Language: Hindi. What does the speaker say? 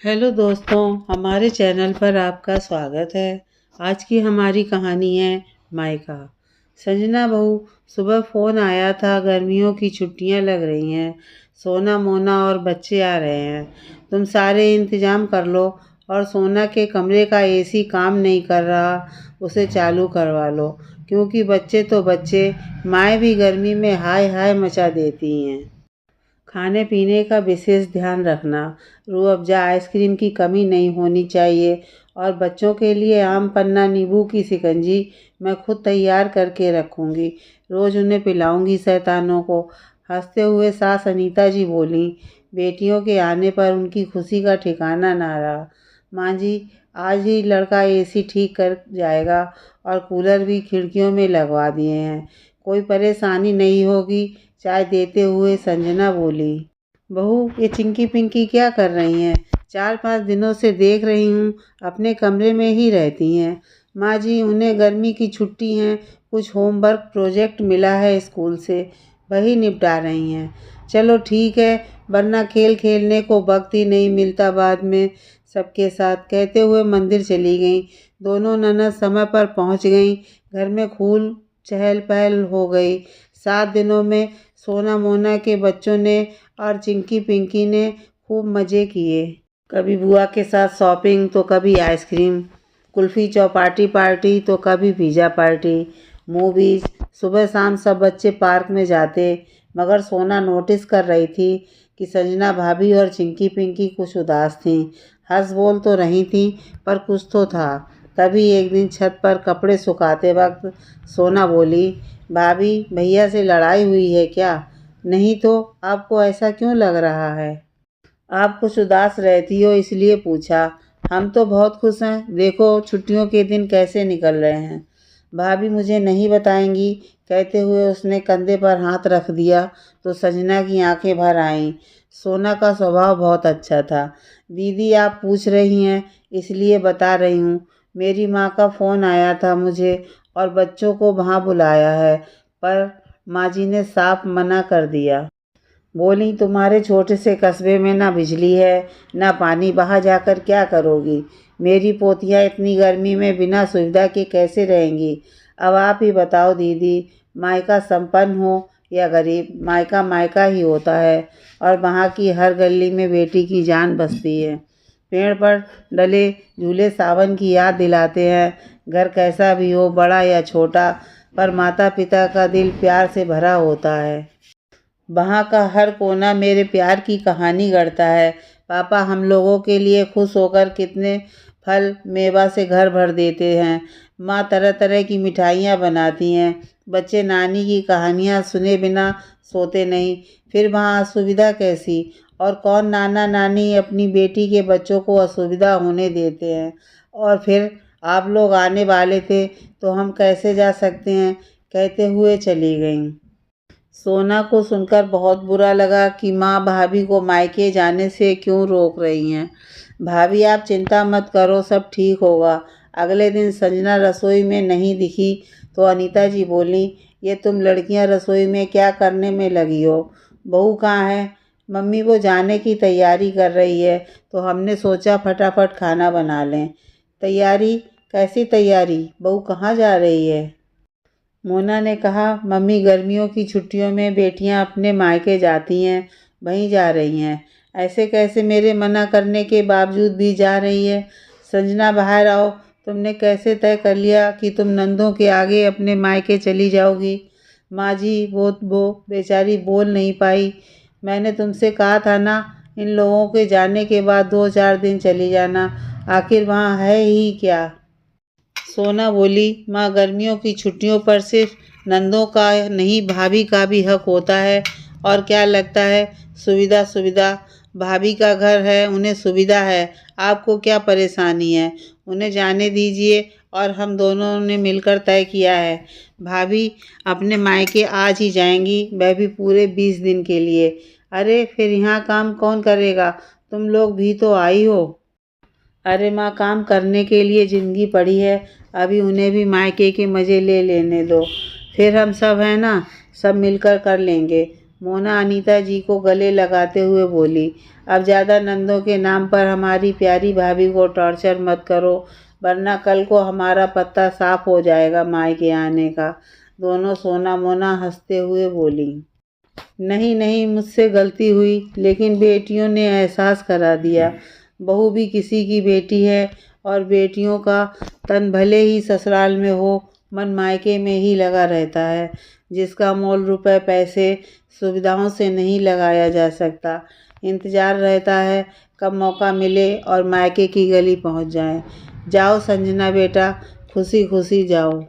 हेलो दोस्तों, हमारे चैनल पर आपका स्वागत है। आज की हमारी कहानी है मायका। संजना बहू, सुबह फ़ोन आया था, गर्मियों की छुट्टियां लग रही हैं, सोना मोना और बच्चे आ रहे हैं। तुम सारे इंतज़ाम कर लो और सोना के कमरे का एसी काम नहीं कर रहा, उसे चालू करवा लो, क्योंकि बच्चे तो बच्चे, माएँ भी गर्मी में हाय हाय मचा देती हैं। खाने पीने का विशेष ध्यान रखना, रूह अफ़ज़ा आइसक्रीम की कमी नहीं होनी चाहिए और बच्चों के लिए आम पन्ना नींबू की शिकंजी मैं खुद तैयार करके रखूँगी, रोज़ उन्हें पिलाऊँगी शैतानों को। हंसते हुए सास अनीता जी बोलीं। बेटियों के आने पर उनकी खुशी का ठिकाना ना रहा। माँ जी, आज ही लड़का एसी ठीक कर जाएगा और कूलर भी खिड़कियों में लगवा दिए हैं, कोई परेशानी नहीं होगी। चाय देते हुए संजना बोली। बहू, ये चिंकी पिंकी क्या कर रही हैं? 4-5 दिनों से देख रही हूँ, अपने कमरे में ही रहती हैं। माँ जी, उन्हें गर्मी की छुट्टी हैं, कुछ होमवर्क प्रोजेक्ट मिला है स्कूल से, वही निपटा रही हैं। चलो ठीक है, वरना खेल खेलने को वक्त ही नहीं मिलता बाद में सबके साथ, कहते हुए मंदिर चली गईं। दोनों ननद समय पर पहुँच गईं। घर में खूब चहल पहल हो गई। 7 दिनों में सोना मोना के बच्चों ने और चिंकी पिंकी ने खूब मज़े किए। कभी बुआ के साथ शॉपिंग तो कभी आइसक्रीम, कुल्फ़ी चौपाटी पार्टी तो कभी पिज़्ज़ा पार्टी, मूवीज़। सुबह शाम सब बच्चे पार्क में जाते, मगर सोना नोटिस कर रही थी कि संजना भाभी और चिंकी पिंकी कुछ उदास थीं। हंस बोल तो रही थीं, पर कुछ तो था। तभी एक दिन छत पर कपड़े सुखाते वक्त सोना बोली, भाभी, भैया से लड़ाई हुई है क्या? नहीं तो आपको ऐसा क्यों लग रहा है? आप कुछ उदास रहती हो इसलिए पूछा। हम तो बहुत खुश हैं, देखो छुट्टियों के दिन कैसे निकल रहे हैं। भाभी मुझे नहीं बताएंगी, कहते हुए उसने कंधे पर हाथ रख दिया तो संजना की आंखें भर आईं। सोना का स्वभाव बहुत अच्छा था। दीदी, आप पूछ रही हैं इसलिए बता रही हूँ। मेरी माँ का फ़ोन आया था मुझे और बच्चों को वहाँ बुलाया है, पर माँ जी ने साफ मना कर दिया। बोली, तुम्हारे छोटे से कस्बे में ना बिजली है ना पानी, बाहर जाकर क्या करोगी? मेरी पोतियाँ इतनी गर्मी में बिना सुविधा के कैसे रहेंगी? अब आप ही बताओ दीदी, मायका संपन्न हो या गरीब, मायका मायका ही होता है और वहाँ की हर गली में बेटी की जान बसती है। पेड़ पर डले झूले सावन की याद दिलाते हैं। घर कैसा भी हो, बड़ा या छोटा, पर माता पिता का दिल प्यार से भरा होता है। वहाँ का हर कोना मेरे प्यार की कहानी गढ़ता है। पापा हम लोगों के लिए खुश होकर कितने फल मेवा से घर भर देते हैं। माँ तरह तरह की मिठाइयाँ बनाती हैं। बच्चे नानी की कहानियाँ सुने बिना सोते नहीं। फिर वहाँ असुविधा कैसी? और कौन नाना नानी अपनी बेटी के बच्चों को असुविधा होने देते हैं? और फिर आप लोग आने वाले थे तो हम कैसे जा सकते हैं, कहते हुए चली गईं। सोना को सुनकर बहुत बुरा लगा कि माँ भाभी को मायके जाने से क्यों रोक रही हैं। भाभी, आप चिंता मत करो, सब ठीक होगा। अगले दिन संजना रसोई में नहीं दिखी तो अनीता जी बोली, ये तुम लड़कियां रसोई में क्या करने में लगी हो? बहू कहाँ है? मम्मी वो जाने की तैयारी कर रही है, तो हमने सोचा फटाफट खाना बना लें। तैयारी? कैसी तैयारी? बहू कहाँ जा रही है? मोना ने कहा, मम्मी, गर्मियों की छुट्टियों में बेटियां अपने मायके जाती हैं, वहीं जा रही हैं। ऐसे कैसे मेरे मना करने के बावजूद भी जा रही है? संजना, बाहर आओ। तुमने कैसे तय कर लिया कि तुम नंदों के आगे अपने मायके चली जाओगी? माँ जी, वो बेचारी बोल नहीं पाई। मैंने तुमसे कहा था ना, इन लोगों के जाने के बाद 2-4 दिन चली जाना, आखिर वहाँ है ही क्या? सोना बोली, माँ, गर्मियों की छुट्टियों पर सिर्फ नंदों का नहीं, भाभी का भी हक होता है। और क्या लगता है? सुविधा सुविधा, भाभी का घर है, उन्हें सुविधा है, आपको क्या परेशानी है? उन्हें जाने दीजिए। और हम दोनों ने मिलकर तय किया है, भाभी अपने मायके आज ही जाएंगी, वह भी पूरे 20 दिन के लिए। अरे फिर यहाँ काम कौन करेगा? तुम लोग भी तो आई हो। अरे माँ, काम करने के लिए ज़िंदगी पड़ी है, अभी उन्हें भी मायके के मज़े ले लेने दो, फिर हम सब हैं ना, सब मिलकर कर लेंगे। मोना अनीता जी को गले लगाते हुए बोली, अब ज़्यादा नंदों के नाम पर हमारी प्यारी भाभी को टॉर्चर मत करो, वरना कल को हमारा पत्ता साफ हो जाएगा मायके आने का। दोनों सोना मोना हंसते हुए बोली, नहीं नहीं, मुझसे गलती हुई, लेकिन बेटियों ने एहसास करा दिया। बहू भी किसी की बेटी है और बेटियों का तन भले ही ससुराल में हो, मन मायके में ही लगा रहता है, जिसका मोल रुपए पैसे सुविधाओं से नहीं लगाया जा सकता। इंतज़ार रहता है कब मौका मिले और मायके की गली पहुंच जाए। जाओ संजना बेटा, खुशी खुशी जाओ।